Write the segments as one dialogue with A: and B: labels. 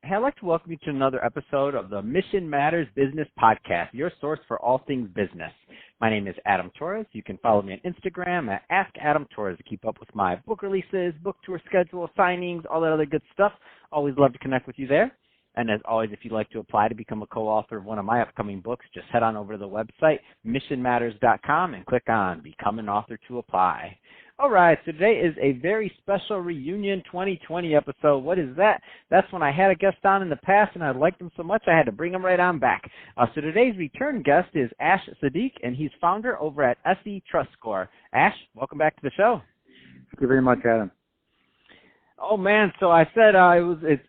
A: Hey, I'd like to welcome you to another episode of the Mission Matters Business Podcast, your source for all things business. My name is Adam Torres. You can follow me on Instagram at AskAdamTorres to keep up with my book releases, book tour schedule, signings, all that other good stuff. Always love to connect with you there. And as always, if you'd like to apply to become a co-author of one of my upcoming books, just head on over to the website, missionmatters.com, and click on Become an Author to apply. All right, so today is a very special reunion 2020 episode. What is that? That's when I had a guest on in the past, and I liked him so much I had to bring him right on back. So today's return guest is Ash Seddeek, and he's founder over at SE Trustscore. Ash, welcome back to the show.
B: Thank you very much, Adam.
A: Oh, man, so I said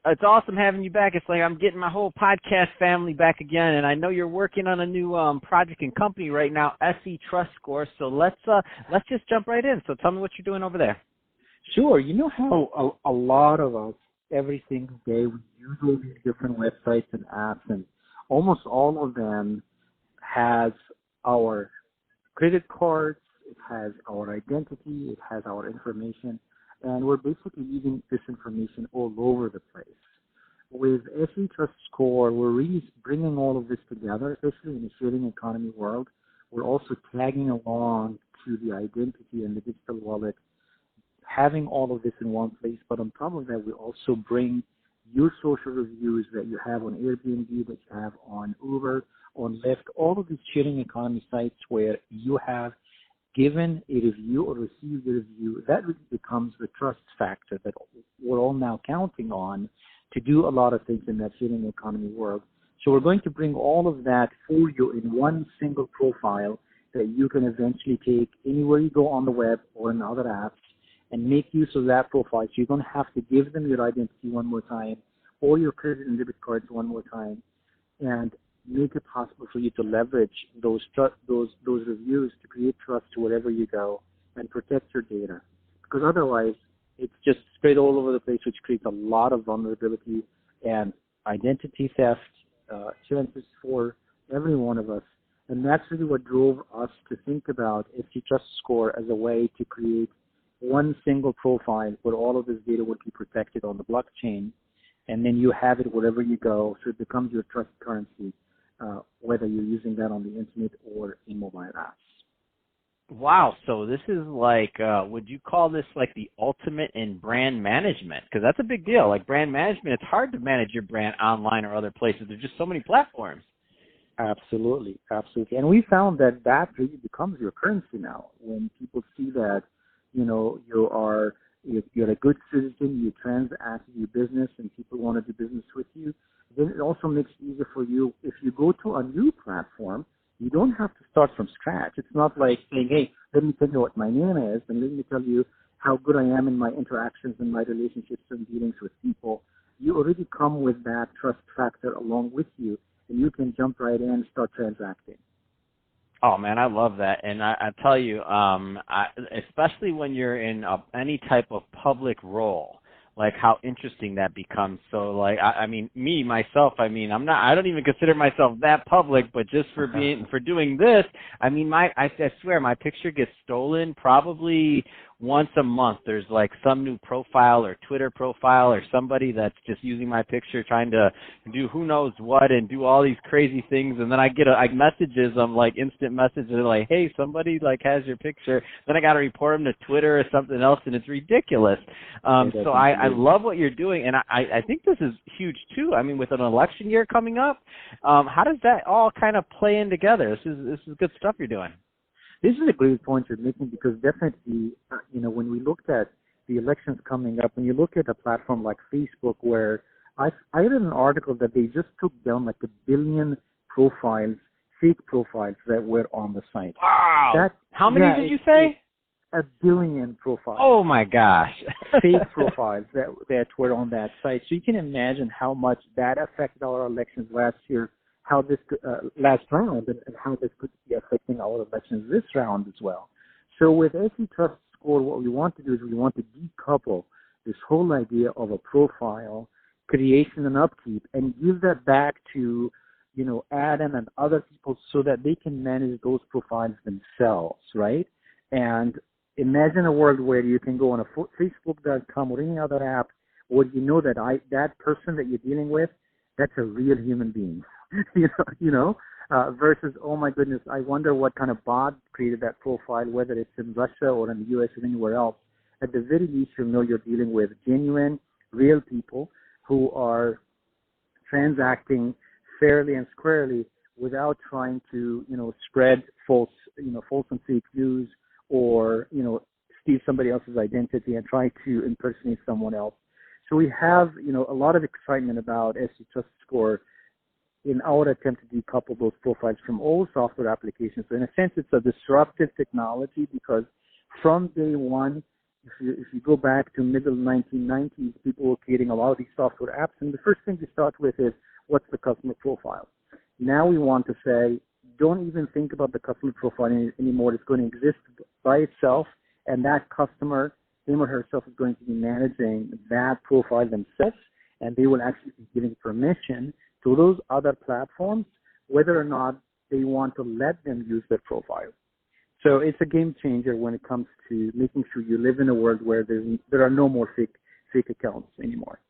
A: it's awesome having you back. It's like I'm getting my whole podcast family back again, and I know you're working on a new project and company right now, SE Trustscore. So let's just jump right in. So tell me what you're doing over there.
B: Sure. You know how a lot of us, every single day, we use all these different websites and apps, and almost all of them has our credit cards, it has our identity, it has our information. And we're basically using this information all over the place. With SE Trustscore, we're really bringing all of this together, especially in the sharing economy world. We're also tagging along to the identity and the digital wallet, having all of this in one place. But on top of that, we also bring your social reviews that you have on Airbnb, that you have on Uber, on Lyft, all of these sharing economy sites where you have given a review or received a review. That really becomes the trust factor that we're all now counting on to do a lot of things in that sharing economy world. So we're going to bring all of that for you in one single profile that you can eventually take anywhere you go on the web or in other apps and make use of that profile. So you don't have to give them your identity one more time or your credit and debit cards one more time, and make it possible for you to leverage those reviews to create trust wherever you go and protect your data. Because otherwise, it's just spread all over the place, which creates a lot of vulnerability and identity theft chances for every one of us. And that's really what drove us to think about SE Trustscore as a way to create one single profile where all of this data would be protected on the blockchain, and then you have it wherever you go, so it becomes your trust currency. Whether you're using that on the internet or in mobile apps.
A: Wow, so this is like, would you call this like the ultimate in brand management? Because that's a big deal. Like brand management, it's hard to manage your brand online or other places. There's just so many platforms.
B: Absolutely, absolutely. And we found that really becomes your currency now. When people see that, you know, you're a good citizen, you transact your business, and people want to do business with you, then it also makes it easier for you. If you go to a new platform, you don't have to start from scratch. It's not like saying, hey, let me tell you what my name is, and let me tell you how good I am in my interactions and my relationships and dealings with people. You already come with that trust factor along with you, and you can jump right in and start transacting.
A: Oh, man, I love that. And I tell you, especially when you're in any type of public role, like how interesting that becomes. So like, I mean, me, myself, I mean, I don't even consider myself that public, but just for doing this, I mean, I swear my picture gets stolen probably once a month. There's like some new profile or Twitter profile or somebody that's just using my picture trying to do who knows what and do all these crazy things. And then I get messages, like instant messages like, hey, somebody like has your picture. Then I got to report them to Twitter or something else, and it's ridiculous. So I love what you're doing, and I think this is huge too. I mean, with an election year coming up, how does that all kind of play in together? This is good stuff you're doing.
B: This is a great point you're making, because definitely, you know, when we looked at the elections coming up, when you look at a platform like Facebook, where I read an article that they just took down like 1 billion profiles, fake profiles that were on the site.
A: Wow! How many did you say?
B: 1 billion profiles.
A: Oh my gosh!
B: Fake profiles that were on that site. So you can imagine how much that affected our elections last year, how this last round, and how this could be affecting our elections this round as well. So with SE Trustscore, what we want to do is we want to decouple this whole idea of a profile creation and upkeep and give that back to, you know, Adam and other people so that they can manage those profiles themselves, right? And imagine a world where you can go on a Facebook.com or any other app where you know that that person that you're dealing with, that's a real human being. Versus, oh my goodness, I wonder what kind of bot created that profile, whether it's in Russia or in the U.S. or anywhere else. At the very least, you'll know you're dealing with genuine, real people who are transacting fairly and squarely without trying to, spread false and fake news or, steal somebody else's identity and try to impersonate someone else. So we have, a lot of excitement about SE Trustscore in our attempt to decouple those profiles from all software applications. So in a sense, it's a disruptive technology because from day one, if you go back to middle 1990s, people were creating a lot of these software apps, and the first thing they start with is, what's the customer profile? Now we want to say, don't even think about the customer profile anymore. It's going to exist by itself, and that customer, him or herself, is going to be managing that profile themselves, and they will actually be giving permission to those other platforms, whether or not they want to let them use their profile. So it's a game changer when it comes to making sure you live in a world where there are no more fake accounts anymore.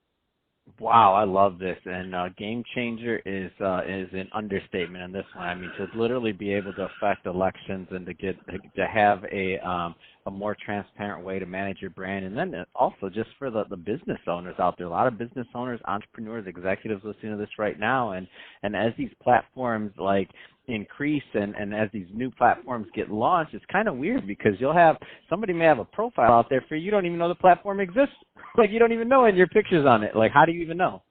A: Wow, I love this, and game changer is an understatement in this one. I mean, to literally be able to affect elections and to have a more transparent way to manage your brand, and then also just for the business owners out there, a lot of business owners, entrepreneurs, executives listening to this right now, and as these platforms increase and as these new platforms get launched, it's kind of weird because somebody may have a profile out there for you don't even know the platform exists. You don't even know, and your picture's on it. How do you even know?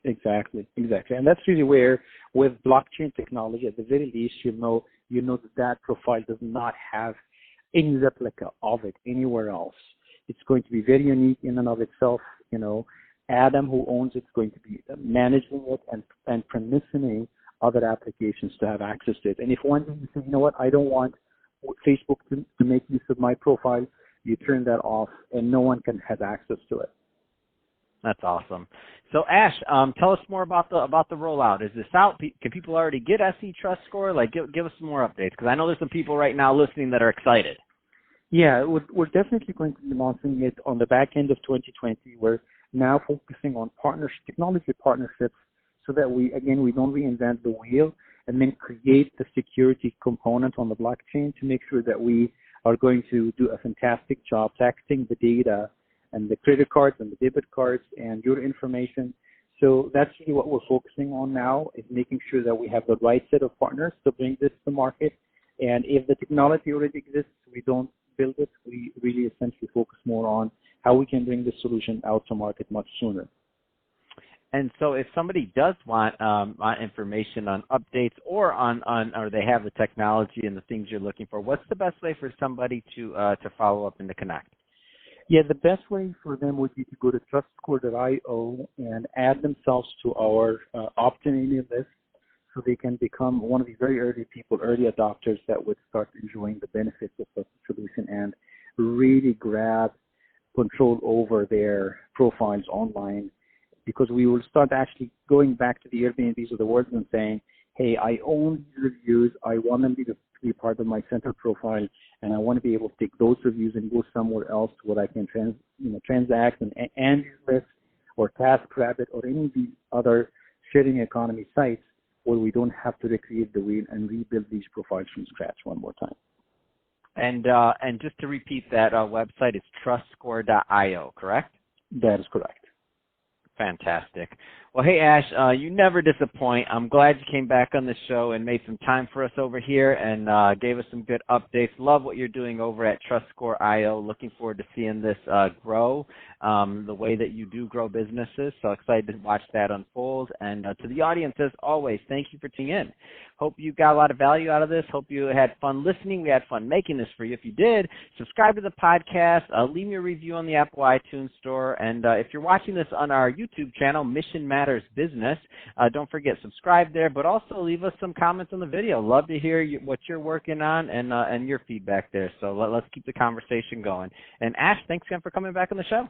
B: Exactly. And that's really where, with blockchain technology, at the very least, you know that profile does not have any replica of it anywhere else. It's going to be very unique in and of itself. Adam, who owns it, is going to be managing it and permissioning other applications to have access to it. And if one day you say, you know what, I don't want Facebook to make use of my profile, you turn that off and no one can have access to it.
A: That's awesome. So Ash, tell us more about the rollout. Is this out? Can people already get SE Trustscore? Give us some more updates, because I know there's some people right now listening that are excited.
B: Yeah, we're definitely going to be launching it on the back end of 2020. We're now focusing on technology partnerships, so that we don't reinvent the wheel, and then create the security component on the blockchain to make sure that we are going to do a fantastic job protecting the data and the credit cards and the debit cards and your information. So that's really what we're focusing on now, is making sure that we have the right set of partners to bring this to market. And if the technology already exists, we don't build it. We really essentially focus more on how we can bring this solution out to market much sooner.
A: And so if somebody does want information on updates or or they have the technology and the things you're looking for, what's the best way for somebody to follow up and to connect?
B: Yeah, the best way for them would be to go to trustscore.io and add themselves to our opt-in email list, so they can become one of the very early adopters that would start enjoying the benefits of the solution and really grab control over their profiles online. Because we will start actually going back to the Airbnbs of the world and saying, hey, I own these reviews. I want them to be part of my center profile, and I want to be able to take those reviews and go somewhere else where I can transact and list or TaskRabbit or any of these other sharing economy sites where we don't have to recreate the wheel and rebuild these profiles from scratch one more time.
A: And just to repeat that website, it's trustscore.io, correct?
B: That is correct.
A: Fantastic. Well, hey, Ash, you never disappoint. I'm glad you came back on the show and made some time for us over here and gave us some good updates. Love what you're doing over at Trustscore.io. Looking forward to seeing this grow the way that you do grow businesses. So excited to watch that unfold. And to the audience, as always, thank you for tuning in. Hope you got a lot of value out of this. Hope you had fun listening. We had fun making this for you. If you did, subscribe to the podcast. Leave me a review on the Apple iTunes Store. And if you're watching this on our YouTube channel, Mission Matters Business, don't forget, subscribe there, but also leave us some comments on the video. Love to hear what you're working on and your feedback there. So let's keep the conversation going. And Ash, thanks again for coming back on the show.